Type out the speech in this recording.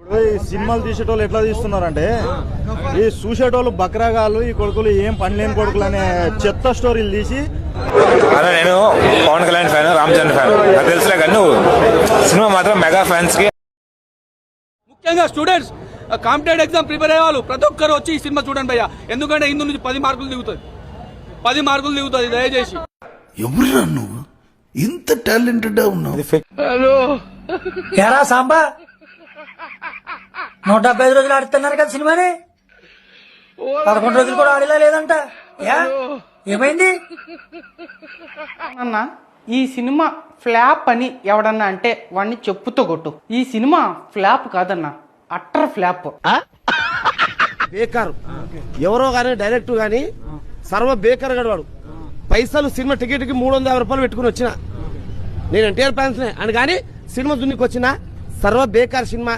ఇప్పుడు ఈ సినిమాలు తీసేటోళ్ళు ఎట్లా తీస్తున్నారంటే ఈ చూసేటోళ్ళు బక్రాగాళ్ళు ఈ కొడుకులు ఏం పని లేని కొడుకులు అనే చెత్త స్టోరీలు తీసి అలా నేను పవన్ కళ్యాణ్ ఫ్యాన్, రామ్ చరణ్ ఫ్యాన్, నాకు తెలుసులే కానీ నువ్వు సినిమా మాత్రం మెగా ఫ్యాన్స్ కి. ముఖ్యంగా స్టూడెంట్స్ కాంపిటేటివ్ ఎగ్జామ్ ప్రిపేర్ అయ్యే వాళ్ళు ప్రతి ఒక్కరు వచ్చి ఈ సినిమా చూడండి భయ్యా. ఎందుకంటే ఇందు నుంచి 10 మార్కులు దిగుతుంది, 10 మార్కులు దిగుతుంది. దయచేసి ఎవరురా నువ్వు ఇంత టాలెంటెడ్ ఉన్నావు? ఎరా సాంబా 175 రోజులు ఆడుతున్నారు కదా సినిమాని, 11 రోజులు కూడా ఆడేలా లేదంట. ఏమైంది అన్న? ఈ సినిమా ఫ్లాప్ అని ఎవడన్నా అంటే వాడిని చెప్పుతో కొట్టు. ఈ సినిమా ఫ్లాప్ కాదన్నా, అట్టర్ ఫ్లాప్. బేకారు ఎవరో గానీ డైరెక్టర్ గానీ సర్వ బేకార్ గడవాడు. పైసలు సినిమా టికెట్ కి 350 రూపాయలు పెట్టుకుని వచ్చిన నేను ఎన్టీఆర్ ఫ్యాన్స్ అని కానీ సినిమా దున్నికి వచ్చిన సర్వ బేకార్ సినిమా.